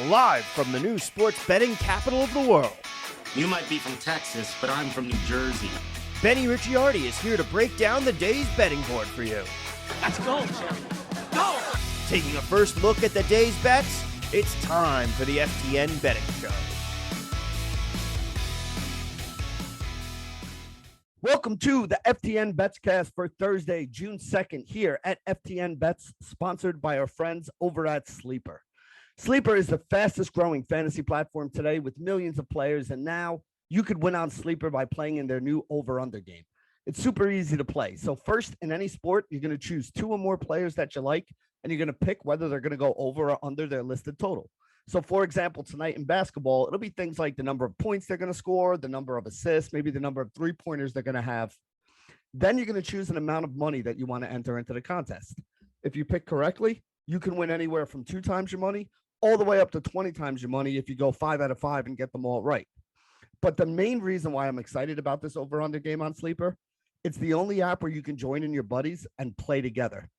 live from the new sports betting capital of the world. You might be from Texas, but I'm from New Jersey. Benny Ricciardi is here to break down the day's betting board for you. Let's go, Jerry. Go! Taking a first look at the day's bets, it's time for the FTN Betting Show. Welcome to the FTN Bets Cast for Thursday, June 2nd here at FTN Bets, sponsored by our friends over at Sleeper. Sleeper is the fastest growing fantasy platform today with millions of players, and now you could win on Sleeper by playing in their new over-under game. It's super easy to play. So first, in any sport, you're going to choose two or more players that you like, and you're going to pick whether they're going to go over or under their listed total. So, for example, tonight in basketball, it'll be things like the number of points they're going to score, the number of assists, maybe the number of three-pointers they're going to have. Then you're going to choose an amount of money that you want to enter into the contest. If you pick correctly, you can win anywhere from 2 times your money all the way up to 20 times your money if you go 5 out of 5 and get them all right. But the main reason why I'm excited about this over-under game on Sleeper, it's the only app where you can join in your buddies and play together.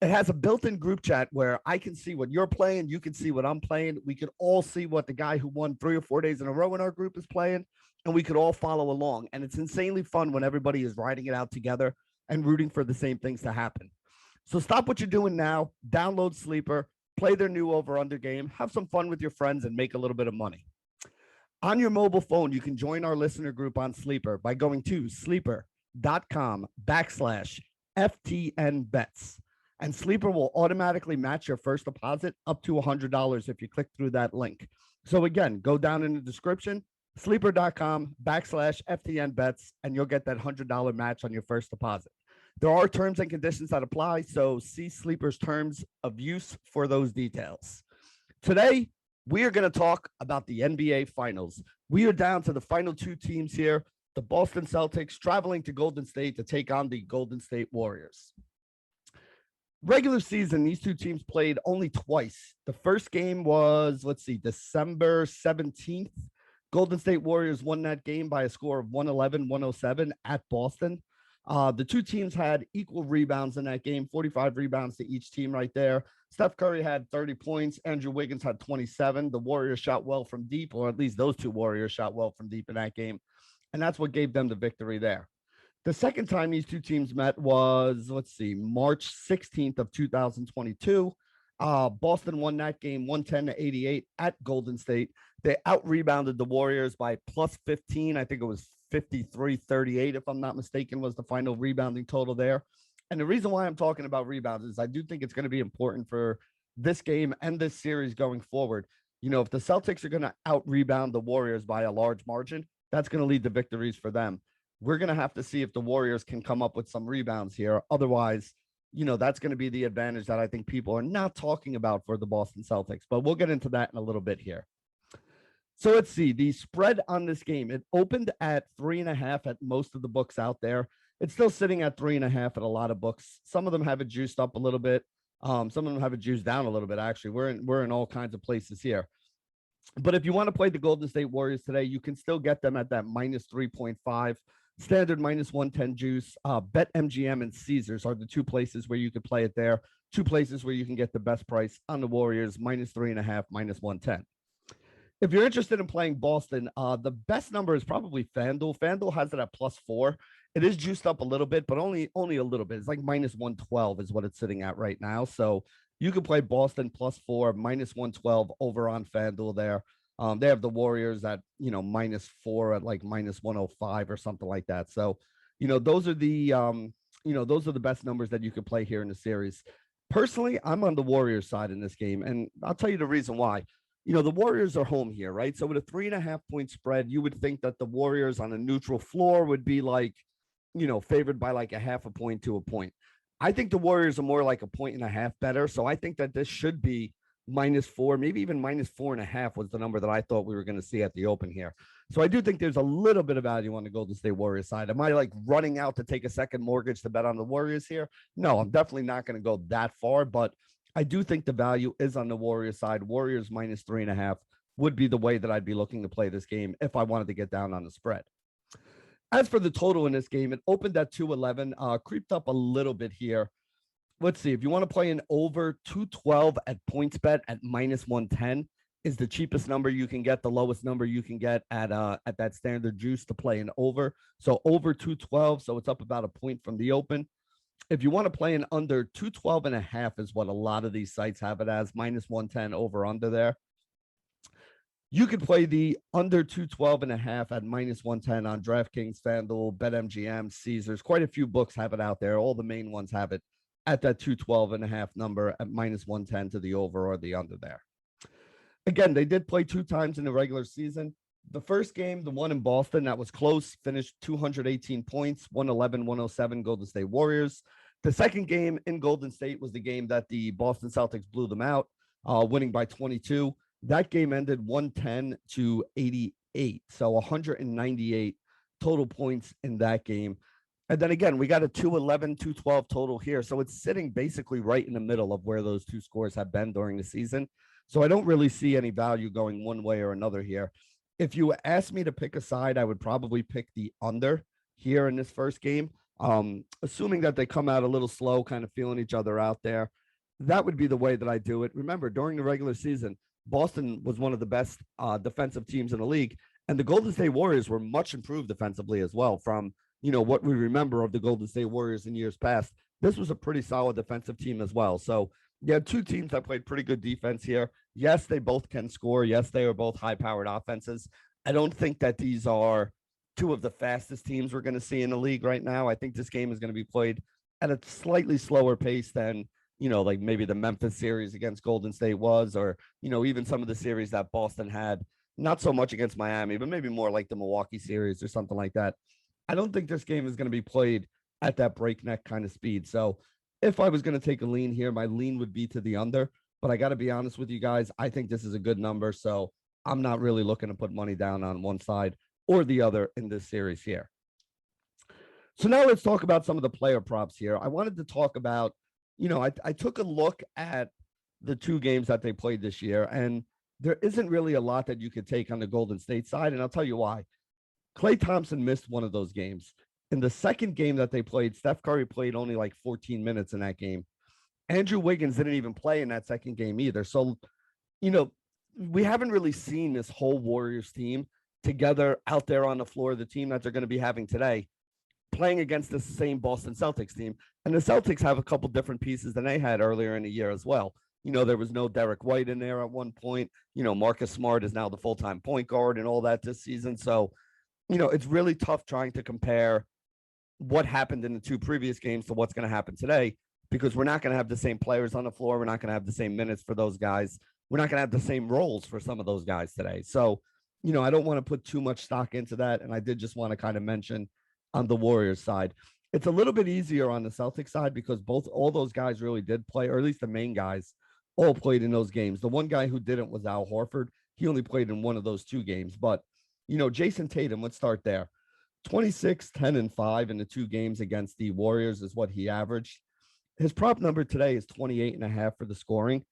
It has a built-in group chat where I can see what you're playing. You can see what I'm playing. We can all see what the guy who won 3 or 4 days in a row in our group is playing, and we could all follow along. And it's insanely fun when everybody is riding it out together and rooting for the same things to happen. So stop what you're doing now, download Sleeper, play their new over-under game, have some fun with your friends, and make a little bit of money. On your mobile phone, you can join our listener group on Sleeper by going to sleeper.com/FTNBets. And Sleeper will automatically match your first deposit up to $100 if you click through that link. So again, go down in the description, sleeper.com/FTNBets, and you'll get that $100 match on your first deposit. There are terms and conditions that apply, so see Sleeper's terms of use for those details. Today, we are going to talk about the NBA Finals. We are down to the final 2 teams here, the Boston Celtics traveling to Golden State to take on the Golden State Warriors. Regular season, these 2 teams played only twice. The first game was, December 17th. Golden State Warriors won that game by a score of 111-107 at Boston. The 2 teams had equal rebounds in that game, 45 rebounds to each team right there. Steph Curry had 30 points. Andrew Wiggins had 27. The Warriors shot well from deep, or at least those 2 Warriors shot well from deep in that game. And that's what gave them the victory there. The second time these 2 teams met was, March 16th of 2022. Boston won that game 110-88 at Golden State. They out-rebounded the Warriors by plus 15. I think it was 53-38, if I'm not mistaken, was the final rebounding total there. And the reason why I'm talking about rebounds is I do think it's going to be important for this game and this series going forward. You know, if the Celtics are going to out-rebound the Warriors by a large margin, that's going to lead to victories for them. We're going to have to see if the Warriors can come up with some rebounds here. Otherwise, you know, that's going to be the advantage that I think people are not talking about for the Boston Celtics. But we'll get into that in a little bit here. So let's see. The spread on this game, it opened at 3.5 at most of the books out there. It's still sitting at 3.5 at a lot of books. Some of them have it juiced up a little bit. Some of them have it juiced down a little bit, actually. We're in all kinds of places here. But if you want to play the Golden State Warriors today, you can still get them at that minus 3.5. Standard minus 110 juice. BetMGM and Caesars are the 2 places where you could play it there. 2 places where you can get the best price on the Warriors, minus 3.5, minus 110. If you're interested in playing Boston, the best number is probably FanDuel. FanDuel has it at plus 4. It is juiced up a little bit, but only a little bit. It's like minus 112 is what it's sitting at right now. So you can play Boston plus 4, minus 112 over on FanDuel there. They have the Warriors at, minus 4 at like minus 105 or something like that. So, those are the best numbers that you could play here in the series. Personally, I'm on the Warriors side in this game, and I'll tell you the reason why. The Warriors are home here, right? So with a 3.5 point spread, you would think that the Warriors on a neutral floor would be like, favored by like a half a point to a point. I think the Warriors are more like 1.5 better. So I think that this should be minus 4, maybe even minus 4.5 was the number that I thought we were going to see at the open here. So I do think there's a little bit of value on the Golden State Warriors side. Am I like running out to take a second mortgage to bet on the Warriors here? No, I'm definitely not going to go that far, but I do think the value is on the Warriors side. Warriors minus 3.5 would be the way that I'd be looking to play this game if I wanted to get down on the spread. As for the total in this game, it opened at 211, creeped up a little bit here. Let's see. If you want to play an over 212 at PointsBet at minus 110, is the cheapest number you can get, the lowest number you can get at that standard juice to play an over. So over 212, so it's up about a point from the open. If you want to play an under, 212.5 is what a lot of these sites have it as, minus 110 over under there. You could play the under 212.5 at minus 110 on DraftKings, FanDuel, BetMGM, Caesars. Quite a few books have it out there. All the main ones have it at that 212.5 number at minus 110 to the over or the under there. Again, they did play 2 times in the regular season. The first game, the one in Boston, that was close, finished 218 points, 111-107 Golden State Warriors. The second game in Golden State was the game that the Boston Celtics blew them out, winning by 22. That game ended 110-88. So 198 total points in that game. And then again, we got a 211, 212 total here. So it's sitting basically right in the middle of where those two scores have been during the season. So I don't really see any value going one way or another here. If you ask me to pick a side, I would probably pick the under here in this first game, assuming that they come out a little slow, kind of feeling each other out there. That would be the way that I do it. Remember, during the regular season, Boston was one of the best defensive teams in the league, and the Golden State Warriors were much improved defensively as well from, what we remember of the Golden State Warriors in years past. This was a pretty solid defensive team as well. So you had two teams that played pretty good defense here. Yes, they both can score. Yes, they are both high-powered offenses. I don't think that these are two of the fastest teams we're going to see in the league right now. I think this game is going to be played at a slightly slower pace than, like maybe the Memphis series against Golden State was, or, even some of the series that Boston had, not so much against Miami, but maybe more like the Milwaukee series or something like that. I don't think this game is going to be played at that breakneck kind of speed. So if I was going to take a lean here, my lean would be to the under, but I got to be honest with you guys. I think this is a good number. So I'm not really looking to put money down on one side or the other in this series here. So now let's talk about some of the player props here. I wanted to talk about, I took a look at the 2 games that they played this year, and there isn't really a lot that you could take on the Golden State side. And I'll tell you why. Klay Thompson missed one of those games. In the second game that they played, Steph Curry played only like 14 minutes in that game. Andrew Wiggins didn't even play in that second game either. So, we haven't really seen this whole Warriors team together out there on the floor, the team that they're going to be having today, playing against the same Boston Celtics team. And the Celtics have a couple different pieces than they had earlier in the year as well. There was no Derek White in there at one point. Marcus Smart is now the full-time point guard and all that this season. So, it's really tough trying to compare what happened in the 2 previous games to what's going to happen today, because we're not going to have the same players on the floor. We're not going to have the same minutes for those guys. We're not going to have the same roles for some of those guys today. So, I don't want to put too much stock into that. And I did just want to kind of mention on the Warriors side, it's a little bit easier on the Celtics side because all those guys really did play, or at least the main guys all played in those games. The one guy who didn't was Al Horford. He only played in one of those 2 games. But, Jason Tatum, let's start there. 26, 10, and 5 in the 2 games against the Warriors is what he averaged. His prop number today is 28.5 for the scoring.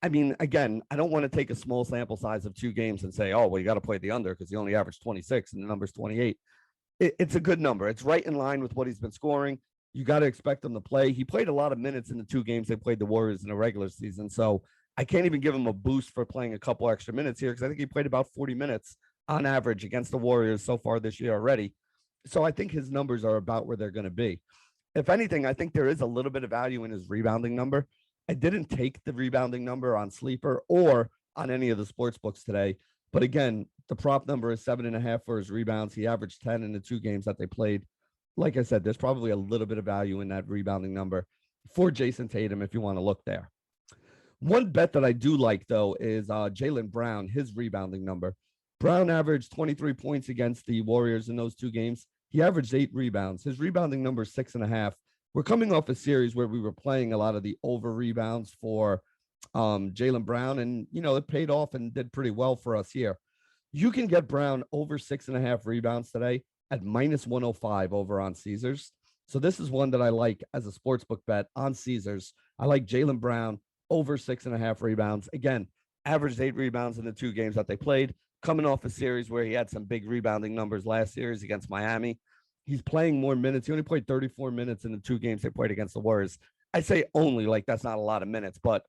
I mean, again, I don't want to take a small sample size of 2 games and say, oh, well, you got to play the under because he only averaged 26 and the number's 28. It's a good number. It's right in line with what he's been scoring. You got to expect him to play. He played a lot of minutes in the 2 games they played the Warriors in the regular season. So I can't even give him a boost for playing a couple extra minutes here because I think he played about 40 minutes on average against the Warriors so far this year already. So I think his numbers are about where they're going to be. If anything, I think there is a little bit of value in his rebounding number. I didn't take the rebounding number on Sleeper or on any of the sports books today. But again, the prop number is 7.5 for his rebounds. He averaged 10 in the 2 games that they played. Like I said, there's probably a little bit of value in that rebounding number for Jason Tatum if you want to look there. One bet that I do like, though, is Jaylen Brown, his rebounding number. Brown averaged 23 points against the Warriors in those 2 games. He averaged 8 rebounds. His rebounding number is 6.5. We're coming off a series where we were playing a lot of the over rebounds for Jaylen Brown, and, it paid off and did pretty well for us here. You can get Brown over 6.5 rebounds today at minus 105 over on Caesars. So this is one that I like as a sportsbook bet on Caesars. I like Jaylen Brown over 6.5 rebounds. Again, averaged 8 rebounds in the 2 games that they played, coming off a series where he had some big rebounding numbers last series against Miami. He's playing more minutes. He only played 34 minutes in the 2 games they played against the Warriors. I say only, like that's not a lot of minutes, but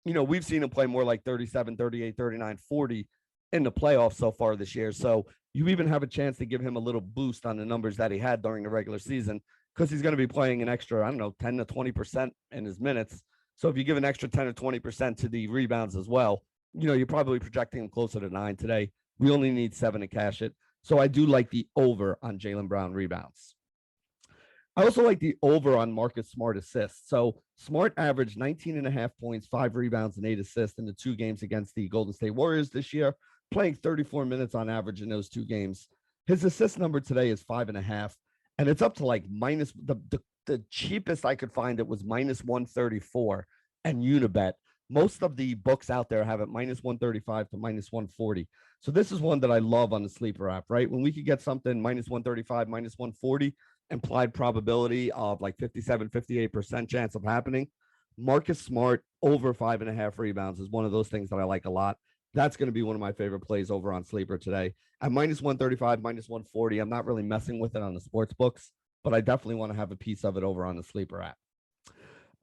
we've seen him play more like 37, 38, 39, 40 in the playoffs so far this year. So you even have a chance to give him a little boost on the numbers that he had during the regular season because he's going to be playing an extra, I don't know, 10 to 20% in his minutes. So if you give an extra 10 or 20% to the rebounds as well, you're probably projecting him closer to 9 today. We only need 7 to cash it. So I do like the over on Jaylen Brown rebounds. I also like the over on Marcus Smart assists. So Smart averaged 19 and a half points, 5 rebounds, and 8 assists in the 2 games against the Golden State Warriors this year, playing 34 minutes on average in those 2 games. His assist number today is 5.5, and it's up to like minus the cheapest I could find it was minus 134 and Unibet. Most of the books out there have it minus 135 to minus 140. So this is one that I love on the sleeper app, right? When we could get something minus 135, minus 140, implied probability of like 57, 58% chance of happening. Marcus Smart over 5.5 rebounds is one of those things that I like a lot. That's going to be one of my favorite plays over on Sleeper today. At minus 135, minus 140, I'm not really messing with it on the sports books, but I definitely want to have a piece of it over on the Sleeper app.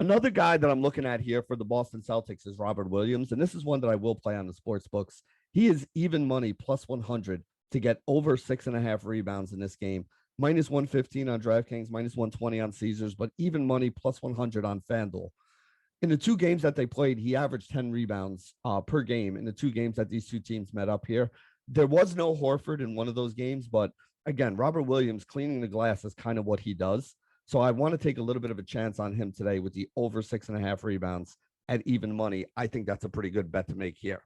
Another guy that I'm looking at here for the Boston Celtics is Robert Williams, and this is one that I will play on the sports books. He is even money plus 100 to get over 6.5 rebounds in this game. Minus 115 on DraftKings, minus 120 on Caesars, but even money plus 100 on FanDuel. In the 2 games that they played, he averaged 10 rebounds per game in the 2 games that these 2 teams met up here. There was no Horford in one of those games, but again, Robert Williams cleaning the glass is kind of what he does. So I want to take a little bit of a chance on him today with the over 6.5 rebounds at even money. I think that's a pretty good bet to make here.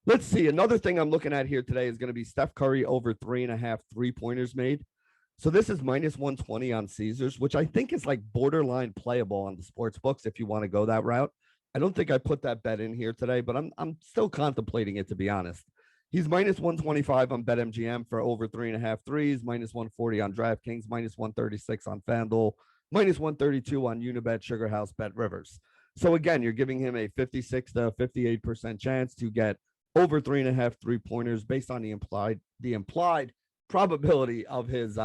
Let's see. Another thing I'm looking at here today is going to be Steph Curry over 3.5 3-pointers made. So this is minus 120 on Caesars, which I think is like borderline playable on the sports books if you want to go that route. I don't think I put that bet in here today, but I'm still contemplating it, to be honest. He's minus 125 on BetMGM for over 3.5 threes, minus 140 on DraftKings, minus 136 on FanDuel, minus 132 on Unibet, Sugar House, Bet Rivers. So again, you're giving him a 56 to 58% chance to get over 3.5 3-pointers based on the implied probability of his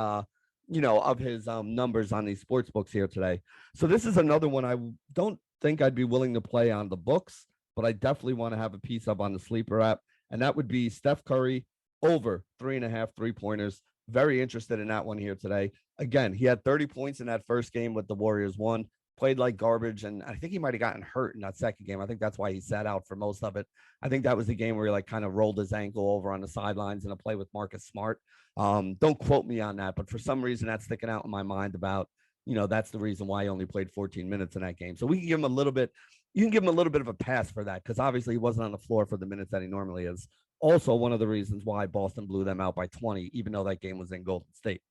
numbers on these sports books here today. So this is another one I don't think I'd be willing to play on the books, but I definitely want to have a piece of on the Sleeper app, and that would be Steph Curry over 3.5 3-pointers. Very interested in that one here today. Again, he had 30 points in that first game with the Warriors won, played like garbage, and I think he might have gotten hurt in that second game. I think that's why he sat out for most of it. I think that was the game where he like kind of rolled his ankle over on the sidelines in a play with Marcus Smart. Don't quote me on that, but for some reason that's sticking out in my mind about, that's the reason why he only played 14 minutes in that game. So we can give him a little bit, you can give him a little bit of a pass for that because obviously he wasn't on the floor for the minutes that he normally is. Also, one of the reasons why Boston blew them out by 20, even though that game was in Golden State.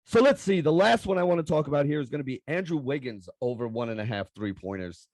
So let's see. The last one I want to talk about here is going to be Andrew Wiggins over 1.5 3-pointers,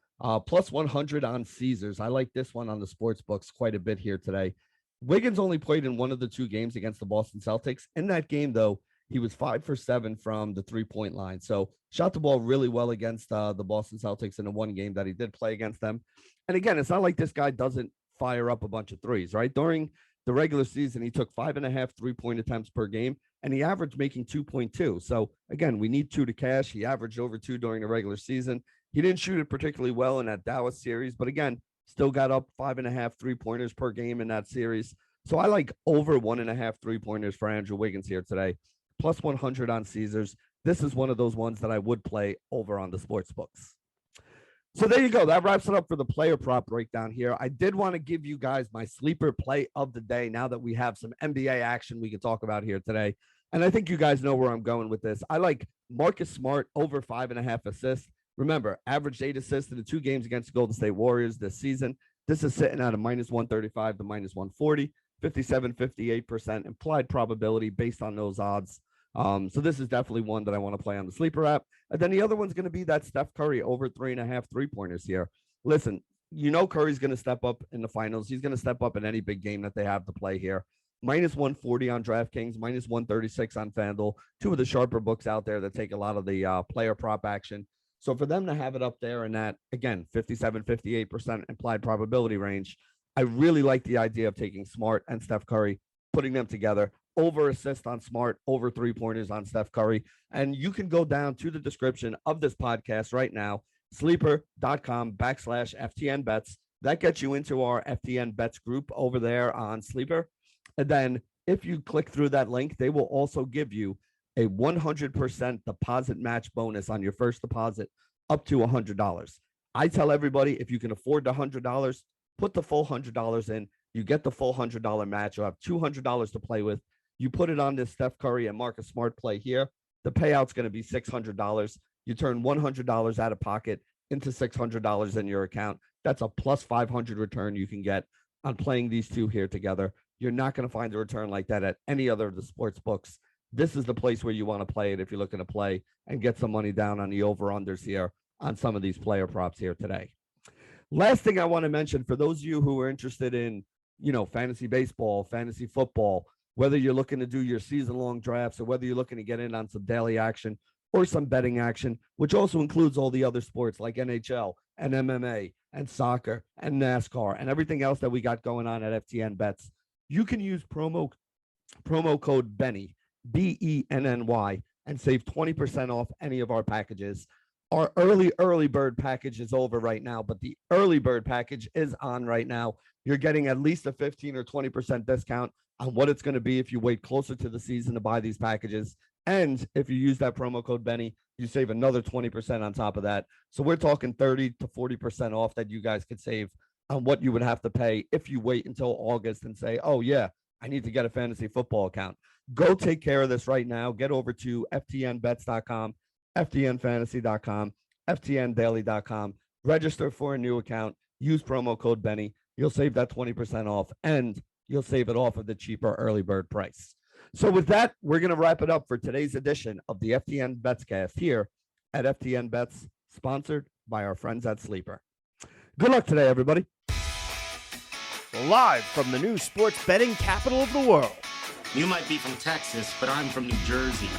plus 100 on Caesars. I like this one on the sports books quite a bit here today. Wiggins only played in one of the 2 games against the Boston Celtics. In that game, though, he was 5 for 7 from the 3-point line. So shot the ball really well against the Boston Celtics in the one game that he did play against them. And again, it's not like this guy doesn't fire up a bunch of threes, right? During the regular season, he took 5.5 3-point attempts per game, and he averaged making 2.2. So again, we need 2 to cash. He averaged over 2 during the regular season. He didn't shoot it particularly well in that Dallas series, but again, still got up 5.5 3-pointers per game in that series. So I like over 1.5 3-pointers for Andrew Wiggins here today, plus 100 on Caesars. This is one of those ones that I would play over on the sports books. So there you go. That wraps it up for the player prop breakdown here. I did want to give you guys my sleeper play of the day now that we have some NBA action we can talk about here today. And I think you guys know where I'm going with this. I like Marcus Smart over 5.5 assists. Remember, averaged 8 assists in the 2 games against the Golden State Warriors this season. This is sitting at a minus 135 to minus 140, 57, 58% implied probability based on those odds. So this is definitely one that I want to play on the sleeper app. And then the other one's going to be that Steph Curry over 3.5 3-pointers here. Listen, Curry's going to step up in the finals. He's going to step up in any big game that they have to play here. Minus 140 on DraftKings, minus 136 on FanDuel. 2 of the sharper books out there that take a lot of the player prop action. So for them to have it up there in that, again, 57, 58% implied probability range, I really like the idea of taking Smart and Steph Curry, putting them together. Over assist on Smart, over 3-pointers on Steph Curry. And you can go down to the description of this podcast right now sleeper.com/FTNbets. That gets you into our FTN Bets group over there on Sleeper. And then if you click through that link, they will also give you a 100% deposit match bonus on your first deposit up to $100. I tell everybody, if you can afford the $100, put the full $100 in. You get the full $100 match. You'll have $200 to play with. You put it on this Steph Curry and Marcus Smart play here. The payout's going to be $600. You turn $100 out of pocket into $600 in your account. That's a plus 500 return you can get on playing these two here together. You're not going to find a return like that at any other of the sports books. This is the place where you want to play it if you're looking to play and get some money down on the over-unders here on some of these player props here today. Last thing I want to mention for those of you who are interested in, fantasy baseball, fantasy football, whether you're looking to do your season-long drafts or whether you're looking to get in on some daily action or some betting action, which also includes all the other sports like NHL and MMA and soccer and NASCAR and everything else that we got going on at FTN Bets, you can use promo code Benny, BENNY, and save 20% off any of our packages. Our early bird package is over right now, but the early bird package is on right now. You're getting at least a 15 or 20% discount on what it's going to be if you wait closer to the season to buy these packages. And if you use that promo code Benny, you save another 20% on top of that. So we're talking 30 to 40% off that you guys could save on what you would have to pay if you wait until August and say, oh yeah, I need to get a fantasy football account. Go take care of this right now. Get over to FTNbets.com, FTNfantasy.com, FTNdaily.com. Register for a new account. Use promo code Benny. You'll save that 20% off, and you'll save it off of the cheaper early bird price. So with that, we're going to wrap it up for today's edition of the FTN Betscast here at FTN Bets, sponsored by our friends at Sleeper. Good luck today, everybody. Live from the new sports betting capital of the world. You might be from Texas, but I'm from New Jersey.